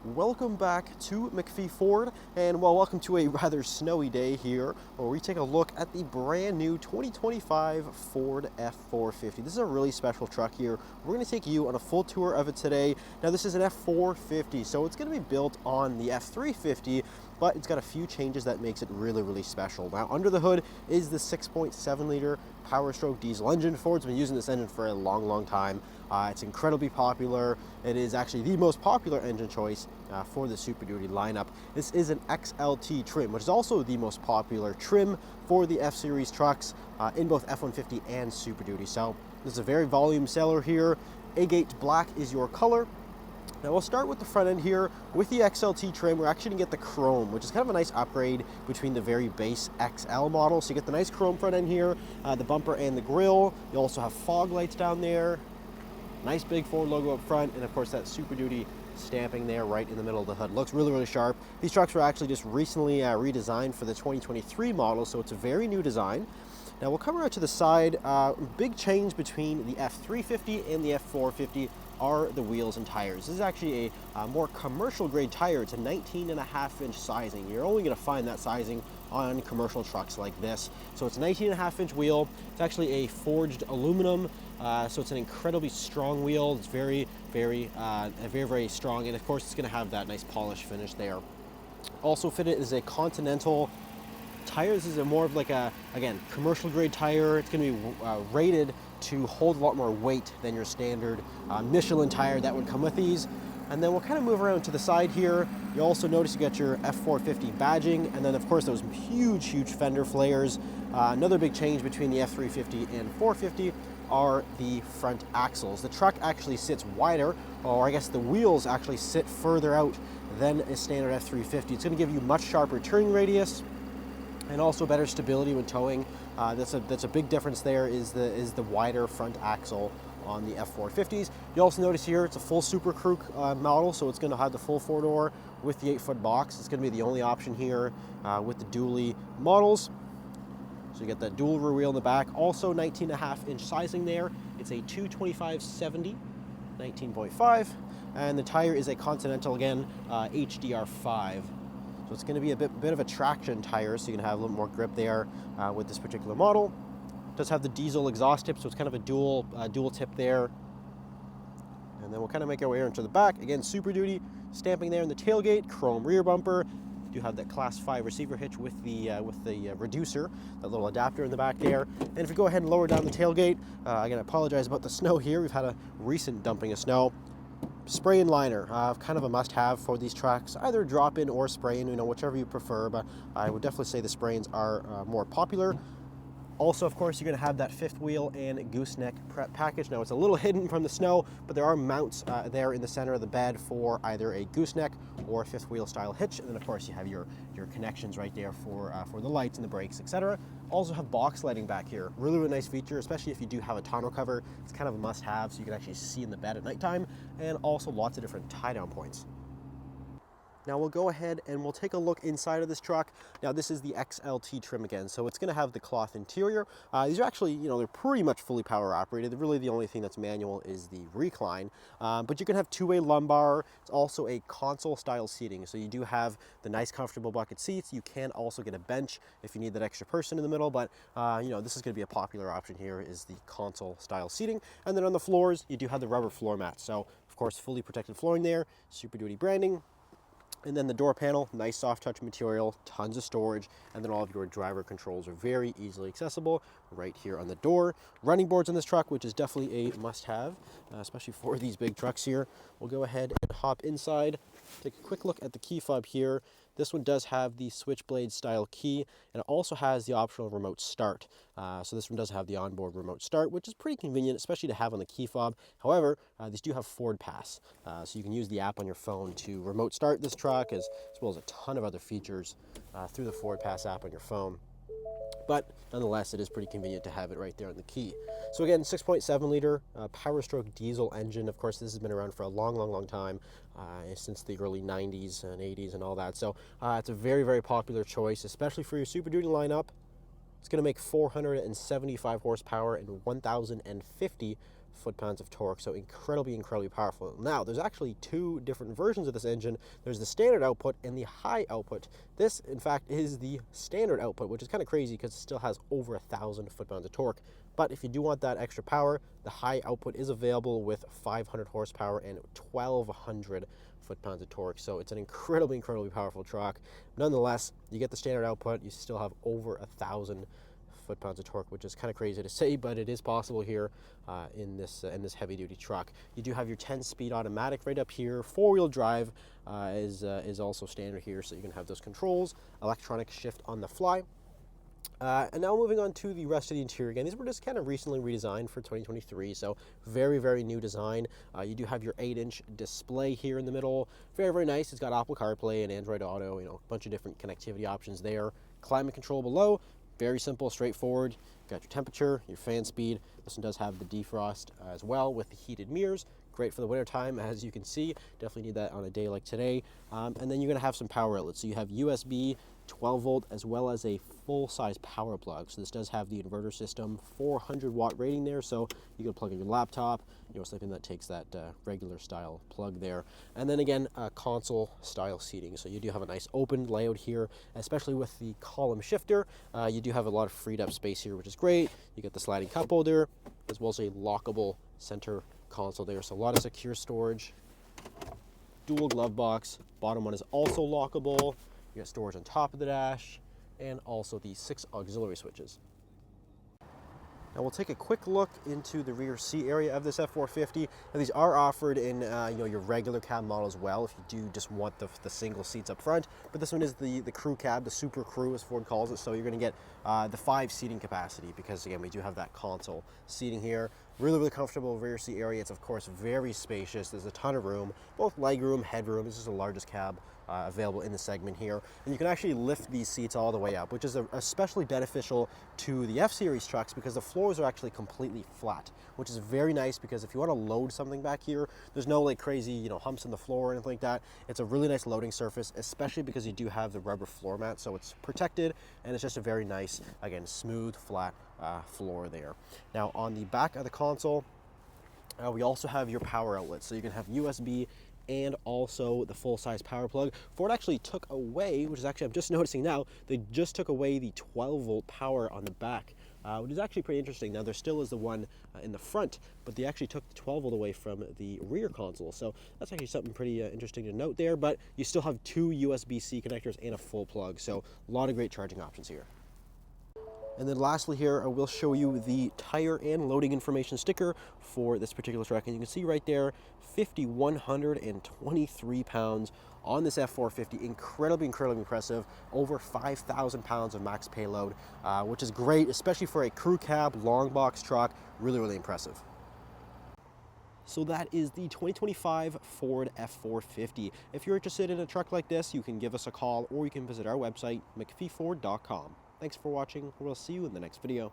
Welcome back to McPhee Ford, and well, welcome to a rather snowy day here where we take a look at the brand new 2025 Ford F-450. This is a really special truck here. We're going to take you on a full tour of it today. Now, this is an F-450, so it's going to be built on the F-350, but it's got a few changes that makes it really special. Now, under the hood is the 6.7 liter Powerstroke diesel engine. Ford's been using this engine for a long time. It's incredibly popular. It is actually the most popular engine choice for the Super Duty lineup. This is an XLT trim, which is also the most popular trim for the F-Series trucks in both F-150 and Super Duty. So this is a very volume seller here. Agate Black is your color. Now we'll start with the front end here. With the XLT trim, we're actually gonna get the chrome, which is kind of a nice upgrade between the very base XL model. So you get the nice chrome front end here, the bumper and the grille. You also have fog lights down there. Nice big Ford logo up front, and of course that Super Duty stamping there right in the middle of the hood. Looks really sharp. These trucks were actually just recently redesigned for the 2023 model, so it's a very new design. Now we'll come around to the side. Big change between the F-350 and the F-450 are the wheels and tires. This is actually a more commercial grade tire. It's a 19.5-inch sizing. You're only going to find that sizing on commercial trucks like this. So it's a 19.5-inch wheel. It's actually a forged aluminum, so it's an incredibly strong wheel. It's very strong, and of course it's going to have that nice polished finish there. Also fitted is a Continental tire. This is more of like a, again, commercial grade tire. It's going to be rated to hold a lot more weight than your standard Michelin tire that would come with these. And then we'll kind of move around to the side here. You also notice you got your F-450 badging, and then of course those huge fender flares. Another big change between the F-350 and 450 are the front axles. The truck actually sits wider, or I guess the wheels actually sit further out than a standard F-350. It's going to give you much sharper turning radius and also better stability when towing. That's a big difference there, is the wider front axle on the F-450s. You also notice here it's a full Super Crew model, so it's going to have the full 4-door with the 8-foot box. It's going to be the only option here with the dually models. So you get that dual rear wheel in the back. Also 19.5-inch sizing there. It's a 225/70, 19.5, and the tire is a Continental, again, HDR5. So it's going to be a bit of a traction tire, so you can have a little more grip there with this particular model. It does have the diesel exhaust tip, so it's kind of a dual tip there. And then we'll kind of make our way into the back. Again, Super Duty stamping there in the tailgate, chrome rear bumper. You do have that Class 5 receiver hitch with the reducer, that little adapter in the back there. And if you go ahead and lower down the tailgate, again, I apologize about the snow here. We've had a recent dumping of snow. Spray and liner, kind of a must-have for these trucks, either drop-in or spray-in, whichever you prefer, but I would definitely say the spray-ins are more popular. Also, of course, you're going to have that fifth wheel and gooseneck prep package. Now, it's a little hidden from the snow, but there are mounts there in the center of the bed for either a gooseneck or fifth wheel style hitch. And then, of course, you have your connections right there for the lights and the brakes, etc. Also have box lighting back here. Really nice feature, especially if you do have a tonneau cover. It's kind of a must-have, so you can actually see in the bed at nighttime, and also lots of different tie-down points. Now we'll go ahead and we'll take a look inside of this truck. Now this is the XLT trim again, so it's going to have the cloth interior. These are actually, they're pretty much fully power operated. Really the only thing that's manual is the recline, but you can have two-way lumbar. It's also a console style seating, so you do have the nice comfortable bucket seats. You can also get a bench if you need that extra person in the middle, but this is going to be a popular option here, is the console style seating. And then on the floors, you do have the rubber floor mats. So of course, fully protected flooring there, Super Duty branding. And then the door panel, nice soft touch material, tons of storage, and then all of your driver controls are very easily accessible right here on the door. Running boards on this truck, which is definitely a must-have, especially for these big trucks here. We'll go ahead and hop inside, take a quick look at the key fob here. This one does have the switchblade style key, and it also has the optional remote start. So this one does have the onboard remote start, which is pretty convenient, especially to have on the key fob. However, these do have Ford Pass, so you can use the app on your phone to remote start this truck, as well as a ton of other features through the Ford Pass app on your phone. But nonetheless, it is pretty convenient to have it right there on the key. So again, 6.7 liter Powerstroke diesel engine. Of course, this has been around for a long time, since the early 90s and 80s and all that. So it's a very popular choice, especially for your Super Duty lineup. It's going to make 475 horsepower and 1,050 foot-pounds of torque, so incredibly powerful. Now, there's actually two different versions of this engine. There's the standard output and the high output. This, in fact, is the standard output, which is kind of crazy because it still has over 1,000 foot-pounds of torque. But if you do want that extra power, the high output is available with 500 horsepower and 1,200 foot-pounds of torque. So it's an incredibly powerful truck. Nonetheless, you get the standard output, you still have over 1,000 foot-pounds of torque, which is kind of crazy to say, but it is possible here in this heavy-duty truck. You do have your 10-speed automatic right up here. Four-wheel drive is also standard here, so you can have those controls, electronic shift on the fly. And now moving on to the rest of the interior. Again, these were just kind of recently redesigned for 2023, so very new design. You do have your 8-inch display here in the middle. Very nice. It's got Apple CarPlay and Android Auto, you know, a bunch of different connectivity options there. Climate control below. Very simple, straightforward. You've got your temperature, your fan speed. This one does have the defrost as well with the heated mirrors. Great for the winter time, as you can see. Definitely need that on a day like today. And then you're going to have some power outlets. So you have USB 12 volt as well as a full-size power plug. So this does have the inverter system, 400 watt rating there. So you can plug in your laptop, you know, something that takes that regular style plug there. And then again, console style seating. So you do have a nice open layout here, especially with the column shifter. You do have a lot of freed up space here, which is great. You get the sliding cup holder as well as a lockable center console there. So a lot of secure storage. Dual glove box. Bottom one is also lockable. You got storage on top of the dash, and also the 6 auxiliary switches. Now we'll take a quick look into the rear seat area of this F-450. Now these are offered in your regular cab model as well, if you do just want the single seats up front. But this one is the crew cab, the Super Crew as Ford calls it. So you're going to get the 5 seating capacity because again we do have that console seating here. Really comfortable rear seat area. It's of course very spacious. There's a ton of room, both legroom, headroom. This is the largest cab available in the segment here. And you can actually lift these seats all the way up, which is especially beneficial to the F-Series trucks because the floors are actually completely flat, which is very nice because if you want to load something back here, there's no like crazy, humps in the floor or anything like that. It's a really nice loading surface, especially because you do have the rubber floor mat, so it's protected and it's just a very nice, again, smooth, flat floor there. Now on the back of the console, we also have your power outlets, so you can have USB and also the full-size power plug. Ford actually took away, which is actually, I'm just noticing now, they just took away the 12-volt power on the back, which is actually pretty interesting. Now there still is the one in the front, but they actually took the 12-volt away from the rear console, so that's actually something pretty interesting to note there, but you still have 2 USB-C connectors and a full plug, so a lot of great charging options here. And then lastly here, I will show you the tire and loading information sticker for this particular truck. And you can see right there, 5,123 pounds on this F-450. Incredibly impressive. Over 5,000 pounds of max payload, which is great, especially for a crew cab, long box truck. Really impressive. So that is the 2025 Ford F-450. If you're interested in a truck like this, you can give us a call or you can visit our website, mcpheeford.com. Thanks for watching. We'll see you in the next video.